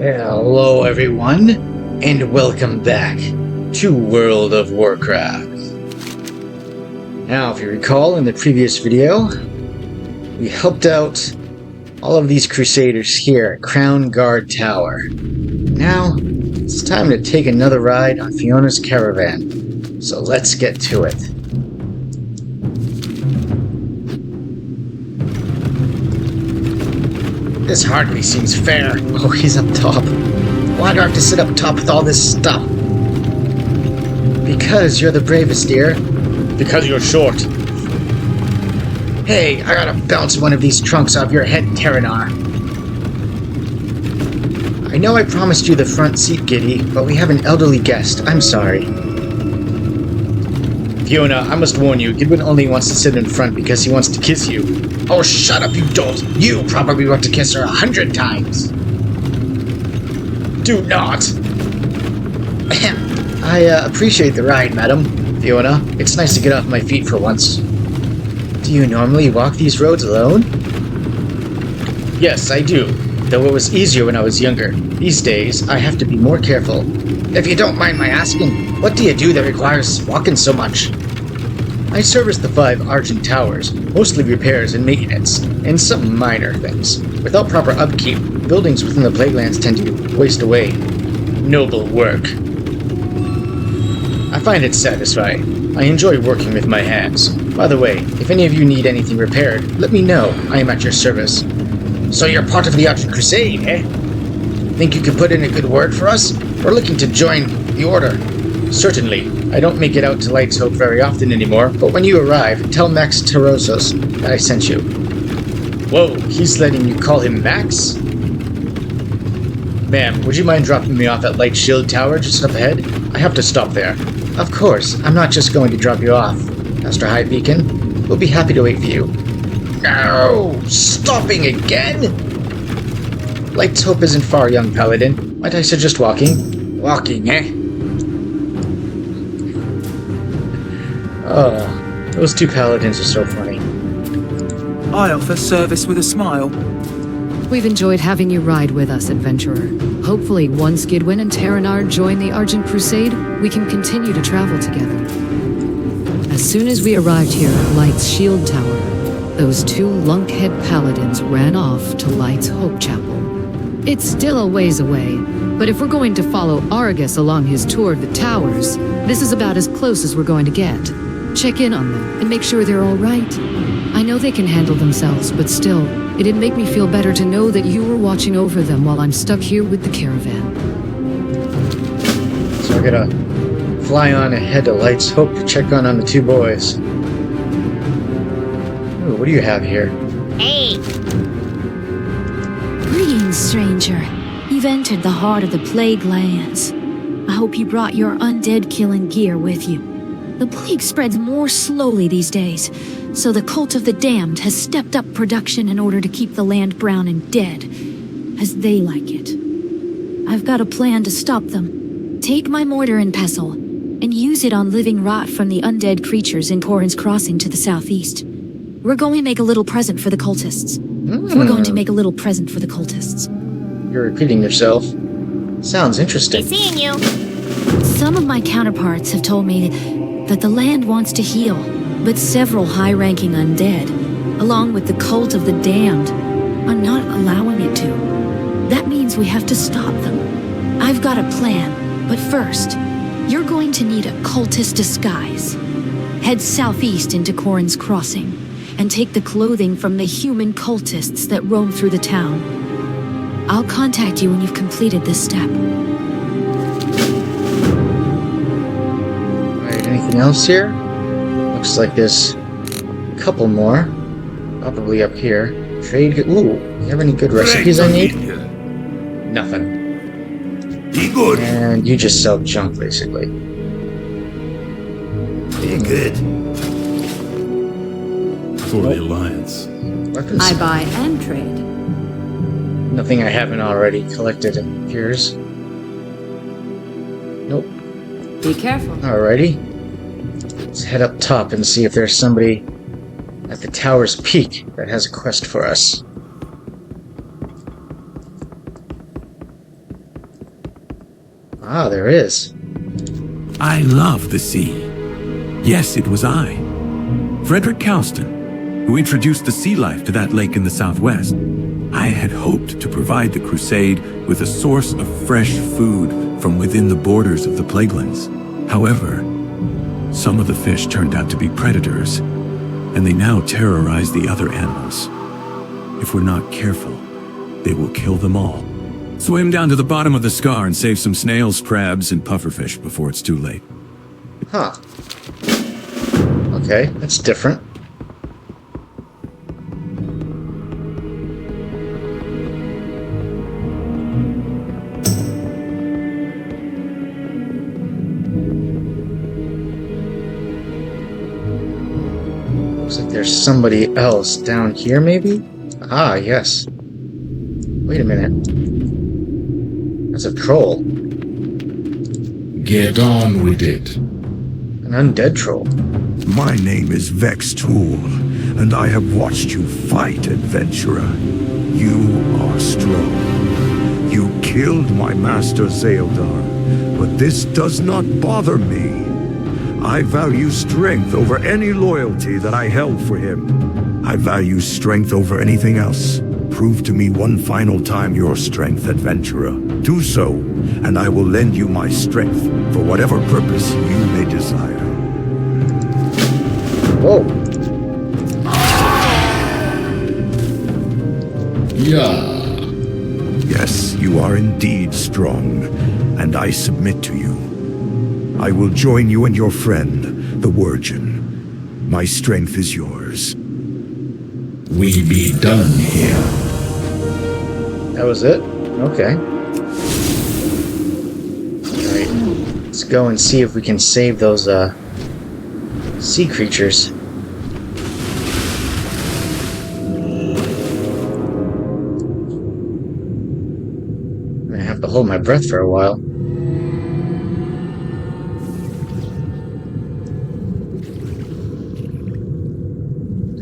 Hello everyone, and welcome back to World of Warcraft. Now, if you recall in the previous video, we helped out all of these crusaders here at Crown Guard Tower. Now, it's time to take another ride on Fiona's caravan, so let's get to it. This hardly seems fair. Oh, he's up top. Why do I have to sit up top with all this stuff? Because you're the bravest, dear. Because you're short. Hey, I gotta bounce one of these trunks off your head, Terranar. I know I promised you the front seat, Giddy, but we have an elderly guest. I'm sorry. Fiona, I must warn you, Goblin only wants to sit in front because he wants to kiss you. Oh, shut up, you dolt! You probably want to kiss her 100 times! Do not! I appreciate the ride, madam, Fiona. It's nice to get off my feet for once. Do you normally walk these roads alone? Yes, I do. Though it was easier when I was younger. These days, I have to be more careful. If you don't mind my asking, what do you do that requires walking so much? I service the 5 Argent Towers, mostly repairs and maintenance, and some minor things. Without proper upkeep, buildings within the Plaguelands tend to waste away. Noble work. I find it satisfying. I enjoy working with my hands. By the way, if any of you need anything repaired, let me know. I am at your service. So you're part of the Argent Crusade, eh? Think you could put in a good word for us? We're looking to join the Order. Certainly. I don't make it out to Light's Hope very often anymore, but when you arrive, tell Max Tarosos that I sent you. Whoa, he's letting you call him Max? Ma'am, would you mind dropping me off at Light Shield Tower just up ahead? I have to stop there. Of course, I'm not just going to drop you off. Master High Beacon, we'll be happy to wait for you. No! Stopping again? Light's Hope isn't far, young Paladin. Might I suggest walking? Walking, eh? Oh, those two paladins are so funny. I offer service with a smile. We've enjoyed having you ride with us, adventurer. Hopefully, once Gidwin and Terranar join the Argent Crusade, we can continue to travel together. As soon as we arrived here at Light's Shield Tower, those 2 lunkhead paladins ran off to Light's Hope Chapel. It's still a ways away, but if we're going to follow Argus along his tour of the towers, this is about as close as we're going to get. Check in on them and make sure they're all right. I know they can handle themselves, but still, it'd make me feel better to know that you were watching over them while I'm stuck here with the caravan. So I gotta fly on ahead to Light's Hope to check on the 2 boys. Ooh, what do you have here? Hey! Greetings, stranger. You've entered the heart of the Plaguelands. I hope you brought your undead killing gear with you. The plague spreads more slowly these days, so the Cult of the Damned has stepped up production in order to keep the land brown and dead, as they like it. I've got a plan to stop them. Take my mortar and pestle, and use it on living rot from the undead creatures in Corin's Crossing to the southeast. We're going to make a little present for the cultists. We're going to make a little present for the cultists. You're repeating yourself. Sounds interesting. Be seeing you. Some of my counterparts have told me that the land wants to heal, but several high-ranking undead, along with the Cult of the Damned, are not allowing it to. That means we have to stop them. I've got a plan, but first, you're going to need a cultist disguise. Head southeast into Corin's Crossing, and take the clothing from the human cultists that roam through the town. I'll contact you when you've completed this step. Anything else here? Looks like there's a couple more. Probably up here. Trade. Ooh, you have any good recipes I need? Nothing. Be good. And you just sell junk, basically. Be good. For the Alliance. Weapons? I buy and trade. Nothing I haven't already collected, it appears. Nope. Be careful. Alrighty. Let's head up top and see if there's somebody at the tower's peak that has a quest for us. Ah, there is. I love the sea. Yes, it was I, Frederick Cowston, who introduced the sea life to that lake in the southwest. I had hoped to provide the crusade with a source of fresh food from within the borders of the Plaguelands. However, some of the fish turned out to be predators, and they now terrorize the other animals. If we're not careful, they will kill them all. Swim down to the bottom of the scar and save some snails, crabs, and pufferfish before it's too late. Huh. Okay, that's different. Looks like there's somebody else down here, maybe? Ah, yes. Wait a minute. That's a troll. Get on with it. An undead troll. My name is Vex Tool, and I have watched you fight, adventurer. You are strong. You killed my master Zeodar, but this does not bother me. I value strength over any loyalty that I held for him. I value strength over anything else. Prove to me one final time your strength, adventurer. Do so, and I will lend you my strength for whatever purpose you may desire. Whoa. Yeah. Yes, you are indeed strong, and I submit to you. I will join you and your friend, the Worgen. My strength is yours. We be done here. That was it? Okay. Alright. Let's go and see if we can save those, sea creatures. I'm gonna have to hold my breath for a while.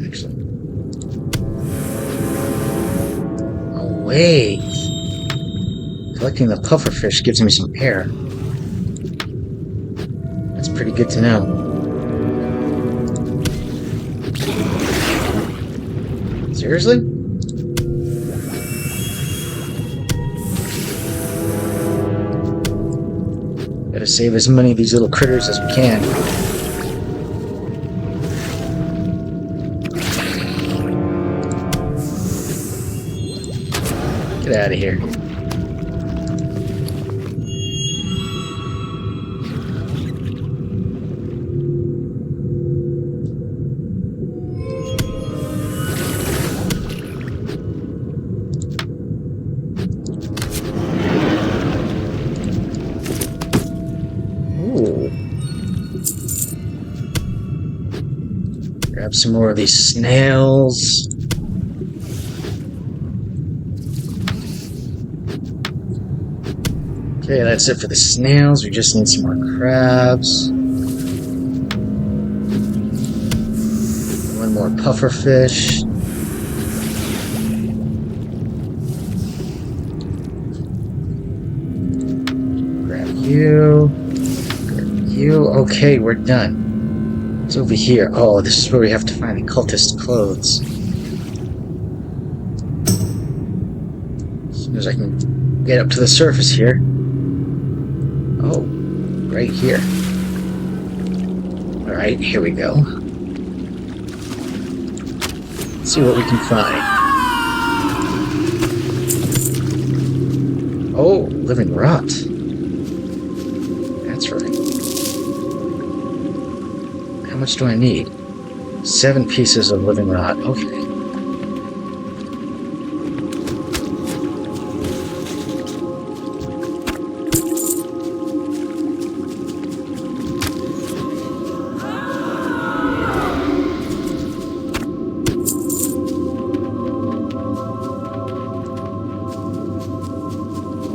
Excellent. Oh, wait. Collecting the pufferfish gives me some air. That's pretty good to know. Seriously? Gotta save as many of these little critters as we can. Get out of here. Grab some more of these snails. Okay, that's it for the snails. We just need some more crabs. One more pufferfish. Grab you. Grab you. Okay, we're done. It's over here. Oh, this is where we have to find the cultist clothes. As soon as I can get up to the surface here. Oh, right here. Alright, here we go. Let's see what we can find. Oh, living rot. That's right. How much do I need? 7 pieces of living rot. Okay.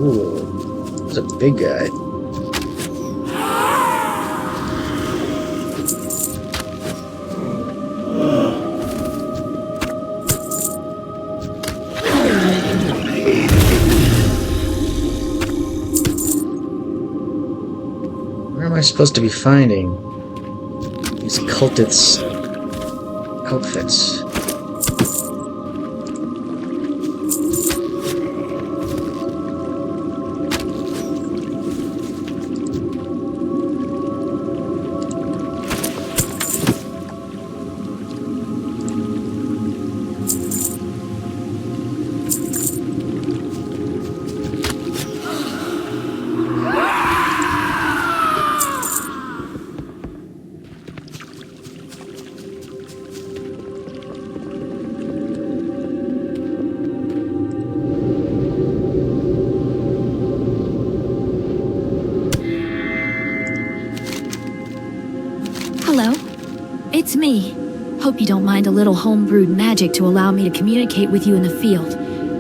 Ooh, it's a big guy. supposed to be finding these cultists' outfits. Hello. It's me. Hope you don't mind a little homebrewed magic to allow me to communicate with you in the field.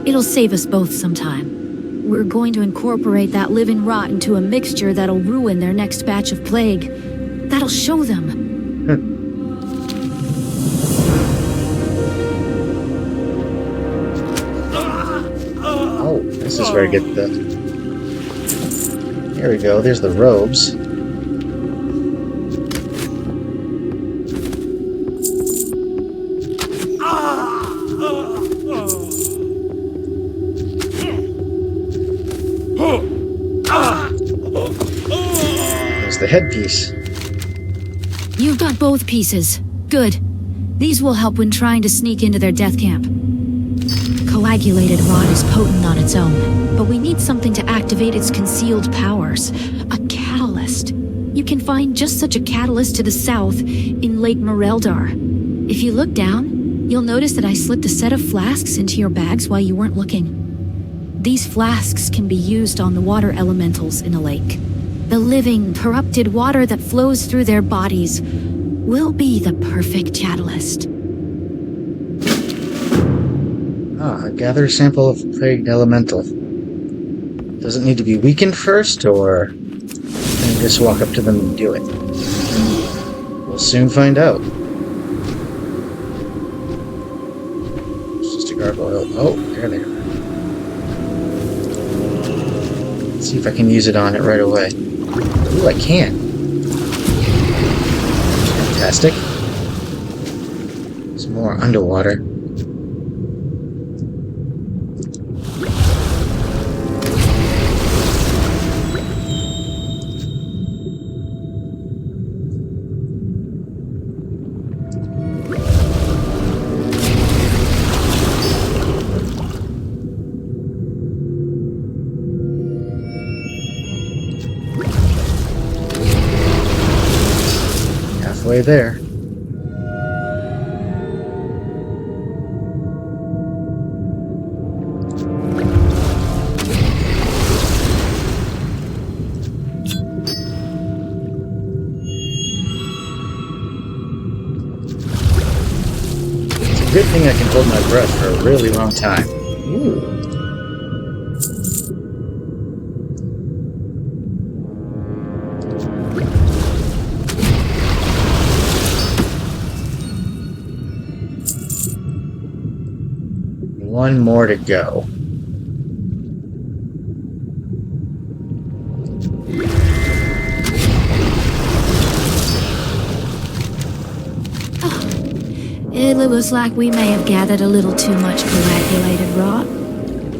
It'll save us both some time. We're going to incorporate that living rot into a mixture that'll ruin their next batch of plague. That'll show them. Oh, this is where I get the... Here we go, there's the robes. There's the headpiece. You've got both pieces. Good. These will help when trying to sneak into their death camp. Coagulated rot is potent on its own, but we need something to activate its concealed powers. A catalyst. You can find just such a catalyst to the south in Lake Moreldar. If you look down, you'll notice that I slipped a set of flasks into your bags while you weren't looking. These flasks can be used on the water elementals in a lake. The living, corrupted water that flows through their bodies will be the perfect catalyst. Gather a sample of plagued elemental. Does it need to be weakened first, or can I just walk up to them and do it? We'll soon find out. It's just a gargoyle. Oh, there they are. Let's see if I can use it on it right away. Ooh, I can. Fantastic. Some more underwater. Halfway there. It's a good thing I can hold my breath for a really long time. Ooh. One more to go. It looks like we may have gathered a little too much coagulated rot.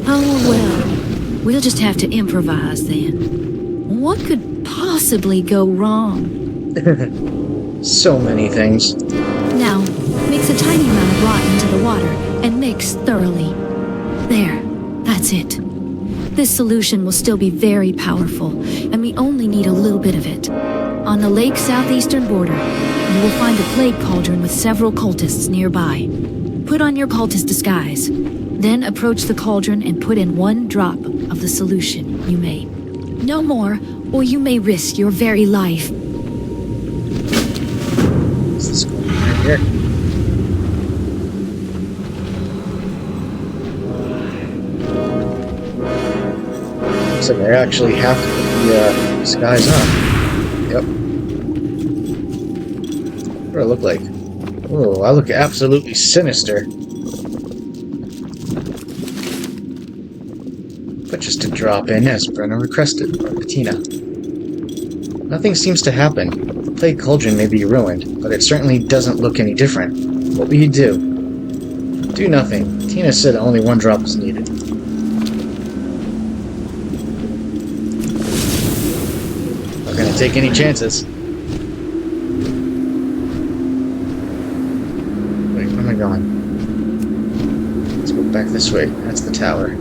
Oh well, we'll just have to improvise then. What could possibly go wrong? So many things. Now, mix a tiny amount of rot into the water and mix thoroughly. There, that's it. This solution will still be very powerful, and we only need a little bit of it. On the lake's southeastern border, you will find a plague cauldron with several cultists nearby. Put on your cultist disguise, then approach the cauldron and put in 1 drop of the solution you made. No more, or you may risk your very life. What's this going on right here? Looks like I actually have to put the disguise on. Yep. What do I look like? Oh, I look absolutely sinister. But just to drop in as Brenna requested, or Bettina. Nothing seems to happen. Plague Cauldron may be ruined, but it certainly doesn't look any different. What will you do? Do nothing. Tina said only one drop is needed. Not gonna take any chances. Wait, where am I going? Let's go back this way. That's the tower.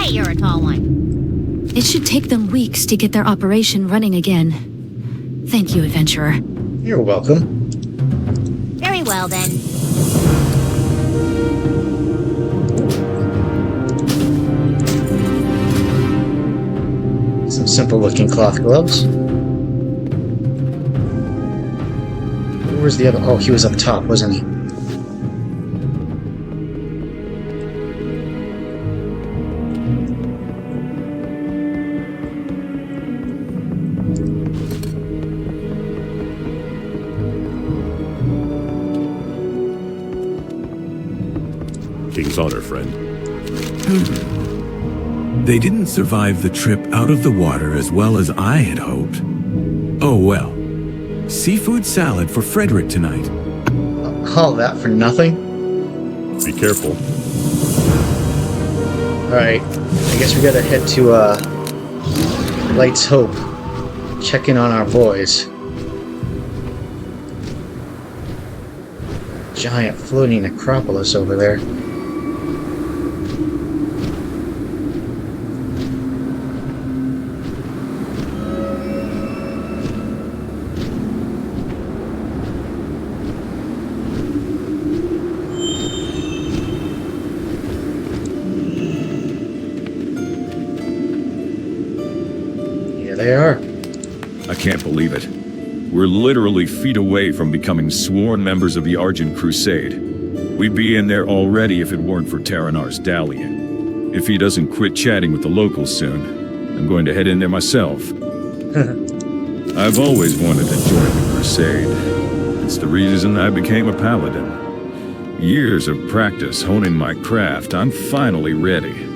You're a tall one. It should take them weeks to get their operation running again. Thank you, adventurer. You're welcome. Very well, then. Some simple-looking cloth gloves. Where's the other? Oh, he was up top, wasn't he? King's honor, friend. They didn't survive the trip out of the water as well as I had hoped. Oh well. Seafood salad for Frederick tonight. All that for nothing? Be careful. Alright, I guess we gotta head to, Light's Hope. Check in on our boys. Giant floating necropolis over there. They are. I can't believe it. We're literally feet away from becoming sworn members of the Argent Crusade. We'd be in there already if it weren't for Terranar's dallying. If he doesn't quit chatting with the locals soon, I'm going to head in there myself. I've always wanted to join the Crusade. It's the reason I became a Paladin. Years of practice honing my craft, I'm finally ready.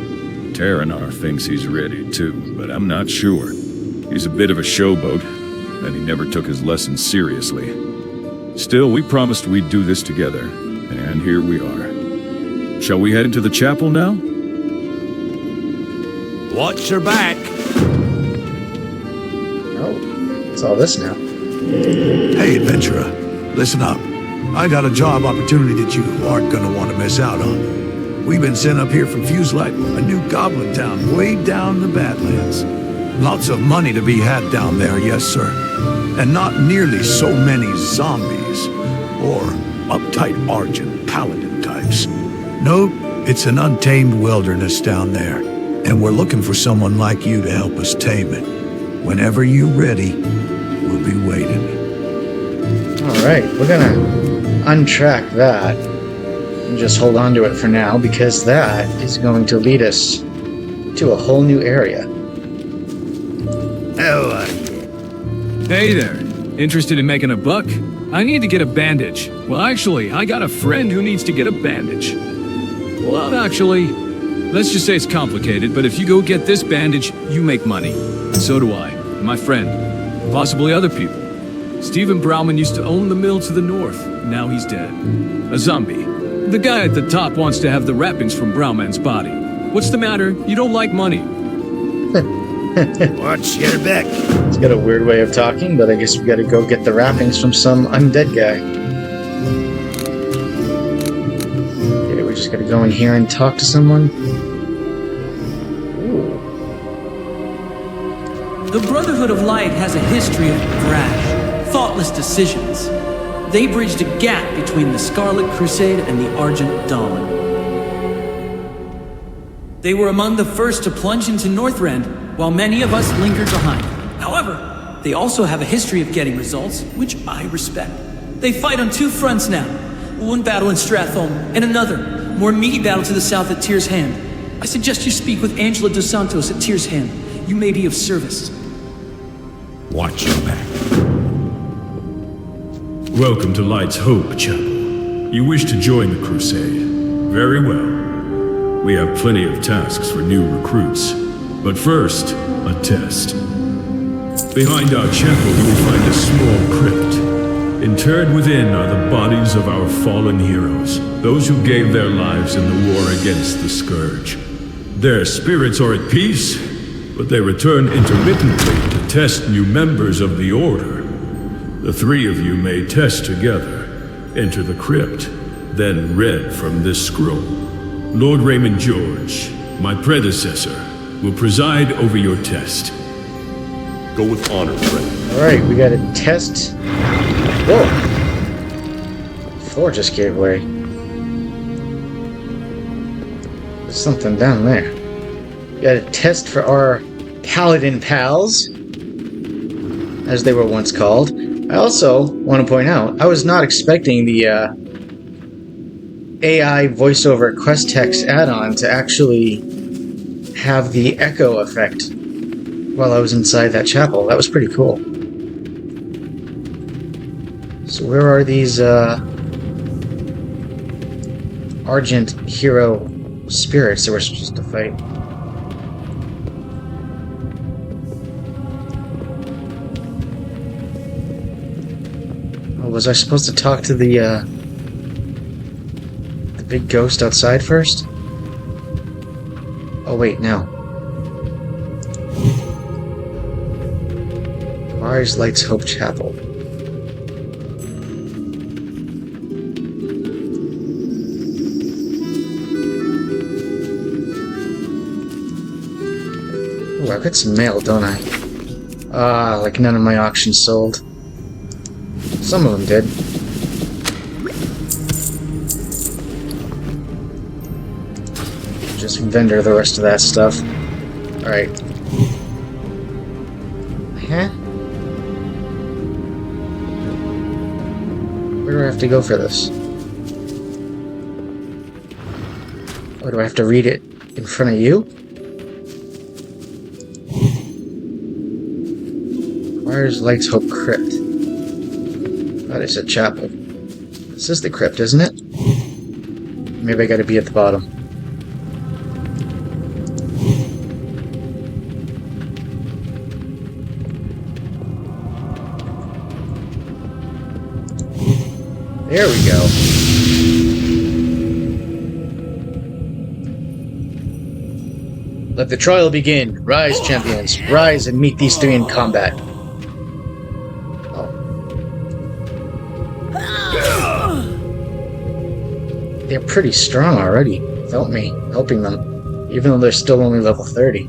Terranar thinks he's ready too, but I'm not sure. He's a bit of a showboat, and he never took his lessons seriously. Still, we promised we'd do this together, and here we are. Shall we head into the chapel now? Watch your back. Oh, it's all this now. Hey, adventurer, listen up. I got a job opportunity that you aren't gonna want to miss out on. We've been sent up here from Fuselight, a new goblin town way down the Badlands. Lots of money to be had down there, yes, sir. And not nearly so many zombies or uptight Argent Paladin types. Nope, it's an untamed wilderness down there, and we're looking for someone like you to help us tame it. Whenever you're ready, we'll be waiting. Alright, we're gonna untrack that and just hold on to it for now, because that is going to lead us to a whole new area. Hey there. Interested in making a buck? I need to get a bandage. Well, actually, I got a friend who needs to get a bandage. Well, actually, let's just say it's complicated, but if you go get this bandage, you make money. And so do I, and my friend, possibly other people. Stephen Brauman used to own the mill to the north. Now he's dead. A zombie. The guy at the top wants to have the wrappings from Brauman's body. What's the matter? You don't like money. Watch your back. He's got a weird way of talking, but I guess we gotta go get the wrappings from some undead guy. Okay, we just gotta go in here and talk to someone. Ooh. The Brotherhood of Light has a history of brash, thoughtless decisions. They bridged a gap between the Scarlet Crusade and the Argent Dawn. They were among the first to plunge into Northrend, while many of us lingered behind. However, they also have a history of getting results, which I respect. They fight on two fronts now. One battle in Stratholme, and another, more meaty battle to the south at Tyr's Hand. I suggest you speak with Angela Dos Santos at Tyr's Hand. You may be of service. Watch your back. Welcome to Light's Hope Chapel. You wish to join the crusade. Very well. We have plenty of tasks for new recruits. But first, a test. Behind our chapel you will find a small crypt. Interred within are the bodies of our fallen heroes, those who gave their lives in the war against the Scourge. Their spirits are at peace, but they return intermittently to test new members of the Order. The three of you may test together. Enter the crypt, then read from this scroll. Lord Raymond George, my predecessor, will preside over your test. Go with honor, friend. Alright, we got a test. Whoa! The floor just gave way. There's something down there. We got a test for our Paladin Pals, as they were once called. I also want to point out, I was not expecting the AI voiceover quest text add-on to actually have the echo effect while I was inside that chapel. That was pretty cool. So where are these Argent hero spirits that we're supposed to fight? Oh, was I supposed to talk to the big ghost outside first? Oh wait, no. Mars Lights Hope Chapel. Oh, I've got some mail, don't I? Ah, like none of my auctions sold. Some of them did. Just vendor the rest of that stuff. Alright. Huh? Where do I have to go for this? Or do I have to read it in front of you? Where's Light's Hope Crypt? That is a chapel. This is the crypt, isn't it? Maybe I gotta be at the bottom. There we go. Let the trial begin. Rise, champions. Rise and meet these three in combat. Oh. They're pretty strong already, without me helping them, even though they're still only level 30.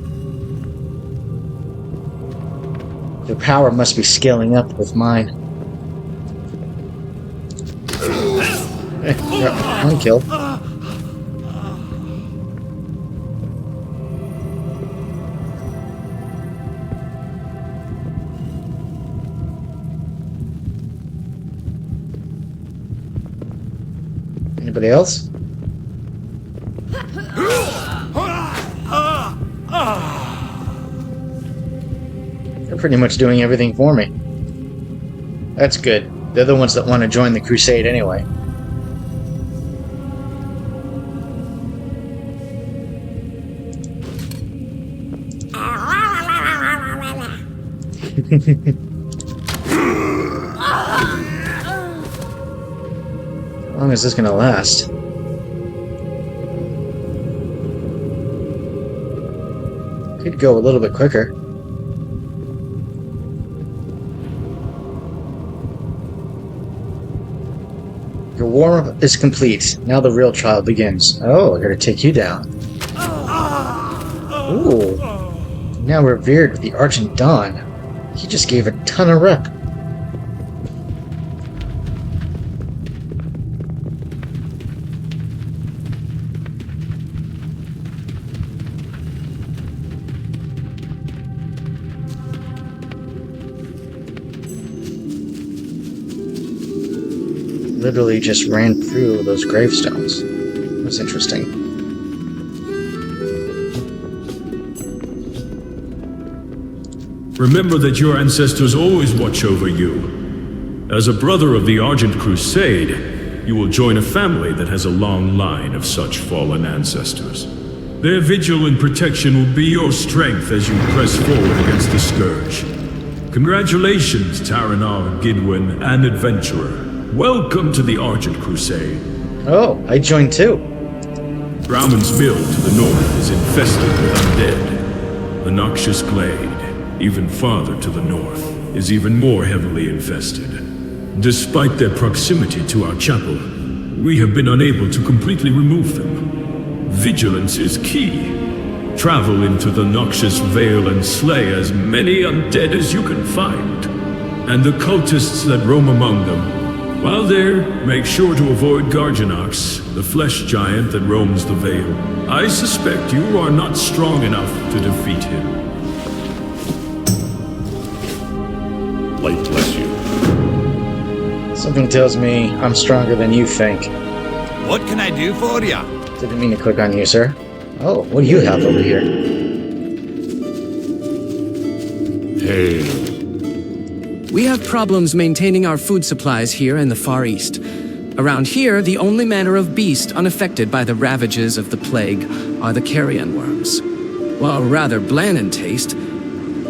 Their power must be scaling up with mine. One kill. Anybody else? They're pretty much doing everything for me. That's good. They're the ones that want to join the crusade anyway. How long is this gonna last? Could go a little bit quicker. Your warm-up is complete. Now the real trial begins. Oh, I gotta take you down. Ooh. Now revered with the Argent Dawn. He just gave a ton of rep. Literally just ran through those gravestones. was interesting. Remember that your ancestors always watch over you. As a brother of the Argent Crusade, you will join a family that has a long line of such fallen ancestors. Their vigil and protection will be your strength as you press forward against the Scourge. Congratulations, Tauren, Gidwin, and Adventurer. Welcome to the Argent Crusade. Oh, I joined too. Brauman's Mill to the north is infested with undead. The Noxious Glade, even farther to the north, is even more heavily infested. Despite their proximity to our chapel, we have been unable to completely remove them. Vigilance is key. Travel into the Noxious Vale and slay as many undead as you can find. And the cultists that roam among them. While there, make sure to avoid Garganox, the flesh giant that roams the Vale. I suspect you are not strong enough to defeat him. Light bless you. Something tells me I'm stronger than you think. What can I do for ya? Didn't mean to click on you, sir. Oh, what do you have over here? Hail. We have problems maintaining our food supplies here in the Far East. Around here, the only manner of beast unaffected by the ravages of the plague are the carrion worms. While rather bland in taste,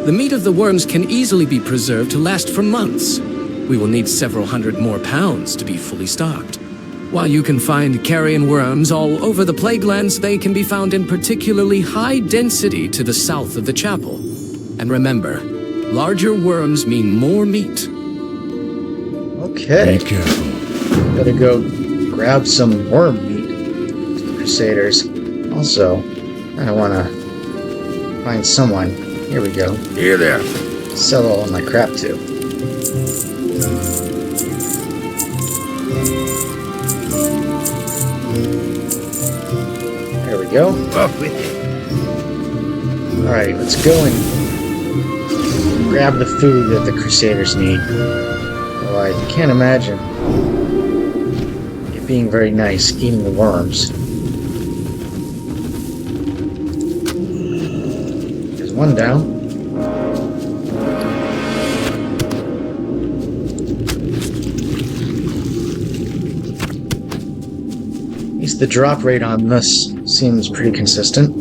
the meat of the worms can easily be preserved to last for months. We will need several hundred more pounds to be fully stocked. While you can find carrion worms all over the Plaguelands, they can be found in particularly high density to the south of the chapel. And remember, larger worms mean more meat. Okay. Be careful. Gotta go grab some worm meat. Crusaders. Also, I want to find someone. Here we go. Here there. Sell all of my crap to. There we go. Up with it. Alright, let's go and grab the food that the Crusaders need. Well, I can't imagine it being very nice eating the worms. There's one down. At least the drop rate on this seems pretty consistent.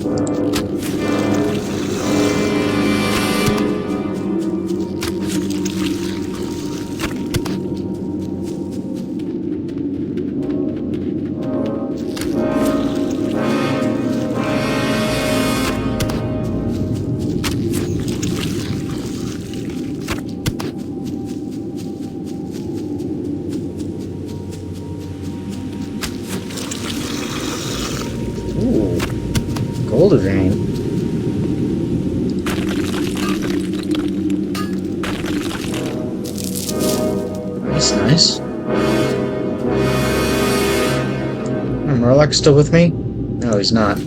Gold vein. Nice. Murloc still with me? No, he's not.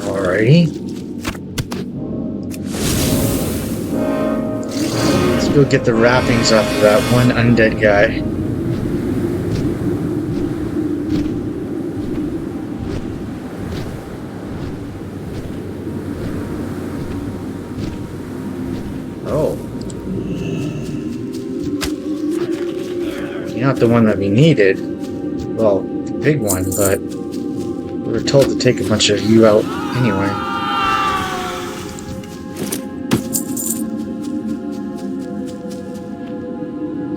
Alrighty. Let's go get the wrappings off of that one undead guy. Oh. You're not the one that we needed. Well, the big one, but we were told to take a bunch of you out anyway.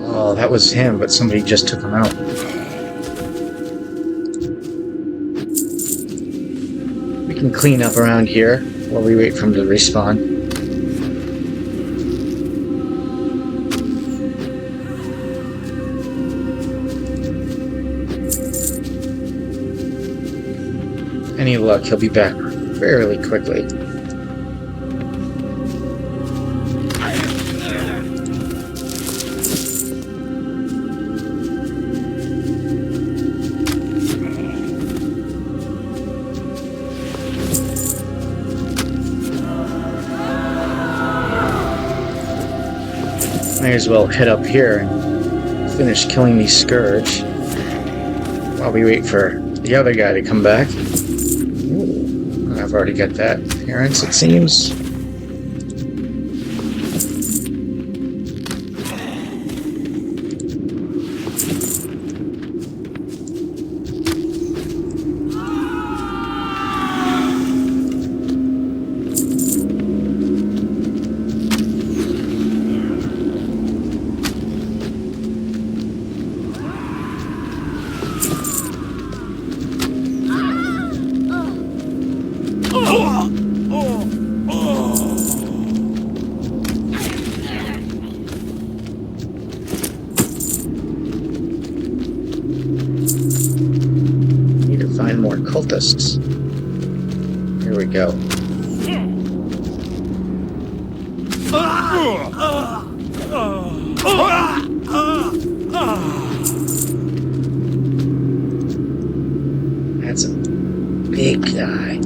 Oh, that was him, but somebody just took him out. We can clean up around here while we wait for him to respawn. Any luck, he'll be back fairly quickly. May as well head up here and finish killing the Scourge while we wait for the other guy to come back. Ooh, I've already got that appearance, it seems. Find more cultists. Here we go. That's a big guy.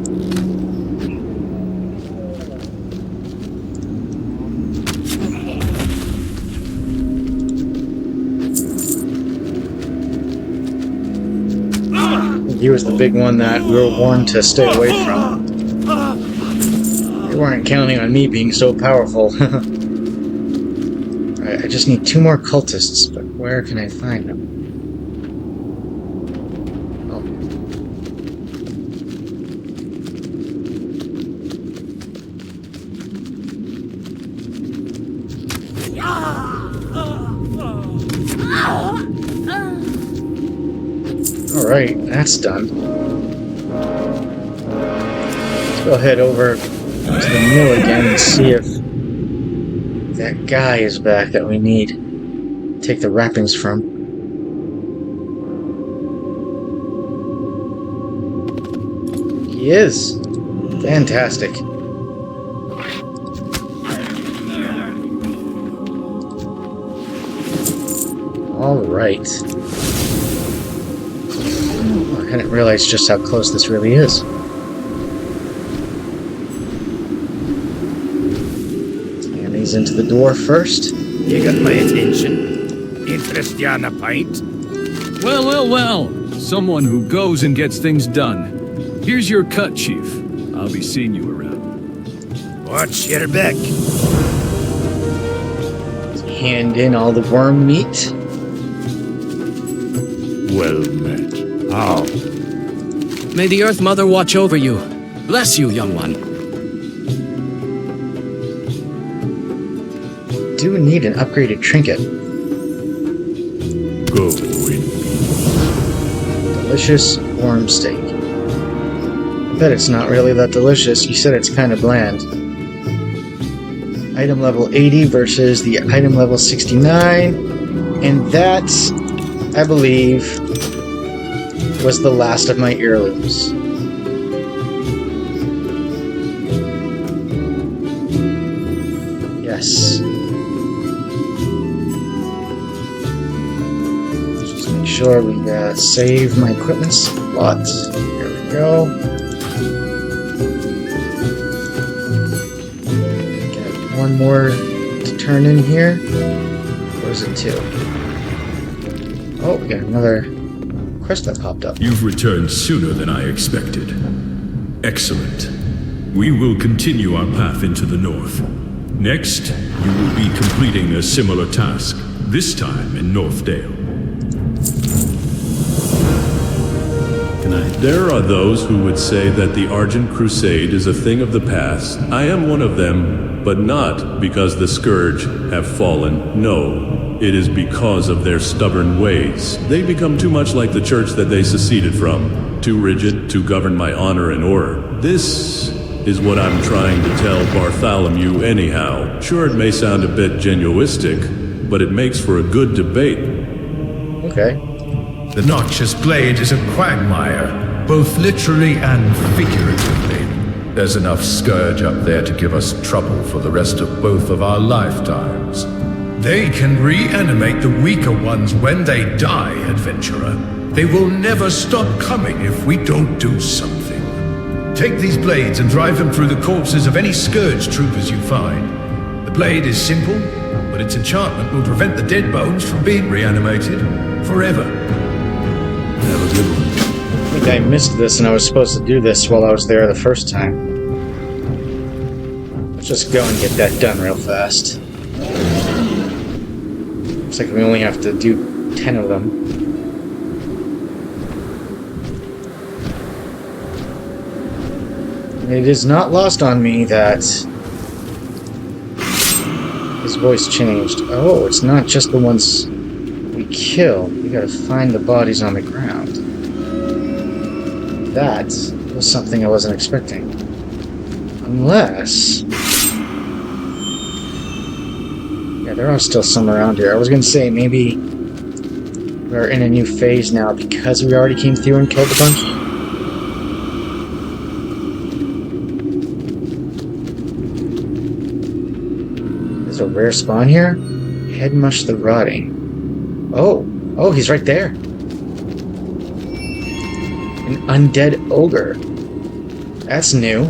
He was the big one that we were warned to stay away from. They weren't counting on me being so powerful. Alright, I just need 2 more cultists, but where can I find them? Alright, that's done. Let's go head over to the mill again and see if that guy is back that we need to take the wrappings from. He is. Fantastic. Alright. I didn't realize just how close this really is. And he's into the dwarf first. You got my attention. Interest you on a pint? Well, well, well. Someone who goes and gets things done. Here's your cut, Chief. I'll be seeing you around. Watch your back. Hand in all the worm meat. Well met. How? May the Earth Mother watch over you. Bless you, young one. Do need an upgraded trinket. Go in peace. Delicious worm steak. I bet it's not really that delicious. You said it's kind of bland. Item level 80 versus the item level 69. And that, I believe, was the last of my heirlooms. Yes. Just make sure we save my equipment slot. Here we go. Got one more to turn in here. Or is it 2? Oh, we got another quest that popped up. You've returned sooner than I expected. Excellent. We will continue our path into the north. Next, you will be completing a similar task, this time in Northdale. There are those who would say that the Argent Crusade is a thing of the past. I am one of them, but not because the Scourge have fallen. No, it is because of their stubborn ways. They become too much like the church that they seceded from, too rigid to govern my honor and order. This is what I'm trying to tell Bartholomew anyhow. Sure, it may sound a bit genuistic, but it makes for a good debate. Okay. The noxious blade is a quagmire, both literally and figuratively. There's enough Scourge up there to give us trouble for the rest of both of our lifetimes. They can reanimate the weaker ones when they die, adventurer. They will never stop coming if we don't do something. Take these blades and drive them through the corpses of any Scourge troopers you find. The blade is simple, but its enchantment will prevent the dead bones from being reanimated forever. Have a good one. I think I missed this and I was supposed to do this while I was there the first time. Let's just go and get that done real fast. Looks like we only have to do 10 of them. It is not lost on me that his voice changed. Oh, it's not just the ones we kill. We gotta find the bodies on the ground. That was something I wasn't expecting. Unless... yeah, there are still some around here. I was gonna say, maybe we're in a new phase now because we already came through and killed a bunch. There's a rare spawn here? Headmush the Rotting. Oh, he's right there. An undead ogre. That's new.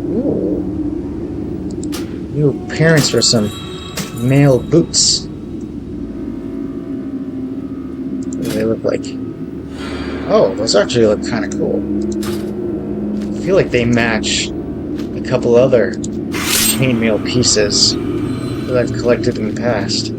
Ooh. New appearance for some male boots. What do they look like? Oh, those actually look kind of cool. I feel like they match a couple other chainmail pieces that I've collected in the past.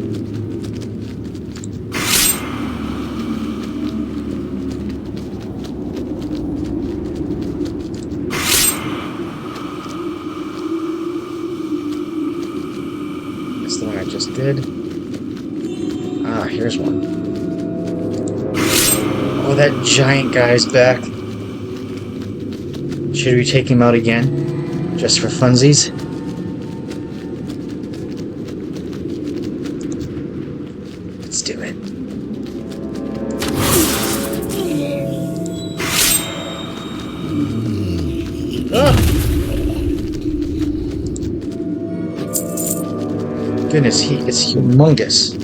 That's the one I just did. Ah, here's one. Oh, that giant guy's back. Should we take him out again? Just for funsies? Let's do it. Ah! Goodness, he is humongous.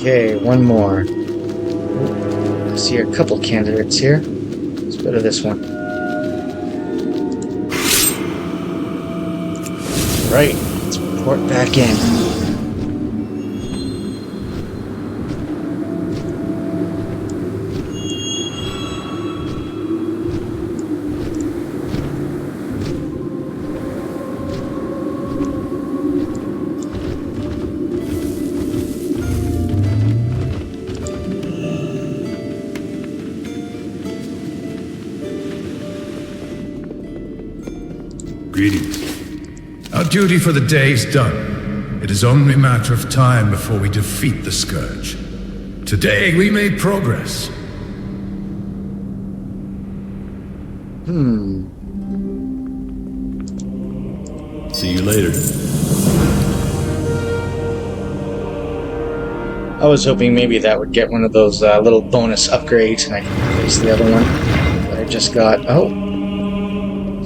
Okay, one more. I see a couple candidates here. Let's go to this one. Right, let's report back in. Greetings. Our duty for the day is done. It is only a matter of time before we defeat the Scourge. Today we made progress. See you later. I was hoping maybe that would get one of those little bonus upgrades and I can replace the other one. But I just got... oh!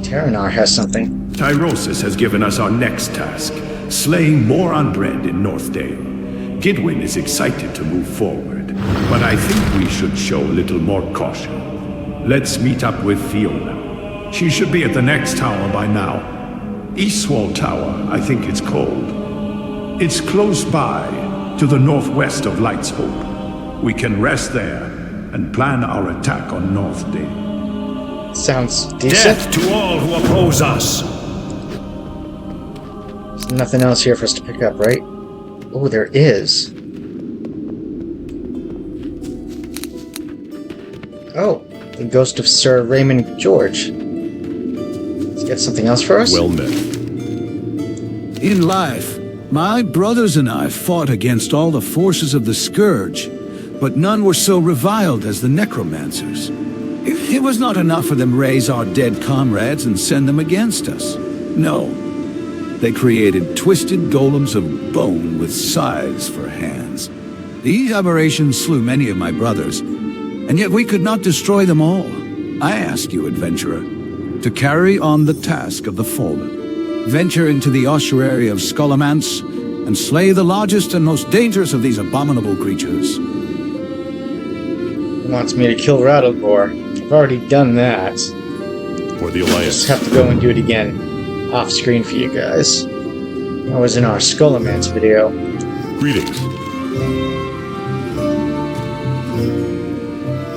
Terranar has something. Tyrosus has given us our next task, slaying more undead in Northdale. Gidwin is excited to move forward, but I think we should show a little more caution. Let's meet up with Fiona. She should be at the next tower by now. Eastwall Tower, I think it's called. It's close by, to the northwest of Light's Hope. We can rest there and plan our attack on Northdale. Sounds decent. Death to all who oppose us! There's nothing else here for us to pick up, right? Oh, there is. Oh, the ghost of Sir Raymond George. He's got something else for us? Well met. In life, my brothers and I fought against all the forces of the Scourge, but none were so reviled as the necromancers. It was not enough for them to raise our dead comrades and send them against us. No. They created twisted golems of bone with scythes for hands. These aberrations slew many of my brothers, and yet we could not destroy them all. I ask you, adventurer, to carry on the task of the fallen. Venture into the ossuary of Scholomance and slay the largest and most dangerous of these abominable creatures. He wants me to kill Rattlegore. I've already done that. For the Alliance. Just have to go and do it again. Off screen for you guys. That was in our Scholomance video. Greetings.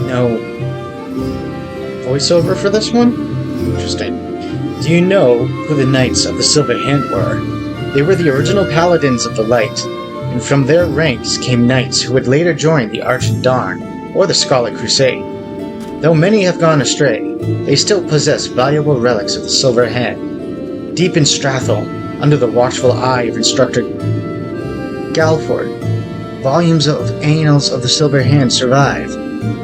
No voiceover for this one? Interesting. Do you know who the Knights of the Silver Hand were? They were the original Paladins of the Light, and from their ranks came knights who would later join the Argent Dawn, or the Scarlet Crusade. Though many have gone astray, they still possess valuable relics of the Silver Hand. Deep in Strathel, under the watchful eye of Instructor Galford, volumes of Annals of the Silver Hand survive.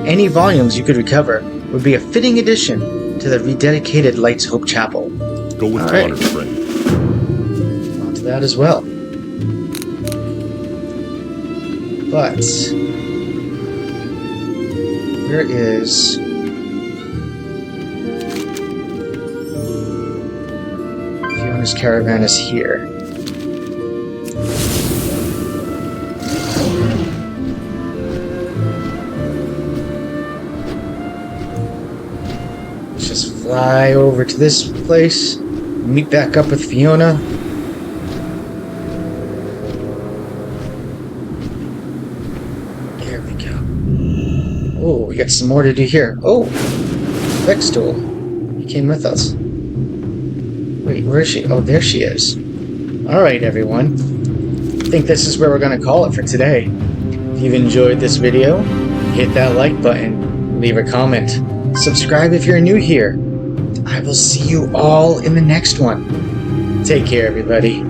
Any volumes you could recover would be a fitting addition to the rededicated Light's Hope Chapel. Go with honor, friend. On to that as well. But where is Fiona's caravan? Is here. Let's just fly over to this place, meet back up with Fiona. There we go. Oh, we got some more to do here. Oh, Vextool. He came with us. Wait, where is she? Oh, there she is. Alright, everyone. I think this is where we're going to call it for today. If you've enjoyed this video, hit that like button, leave a comment, subscribe if you're new here. I will see you all in the next one. Take care, everybody.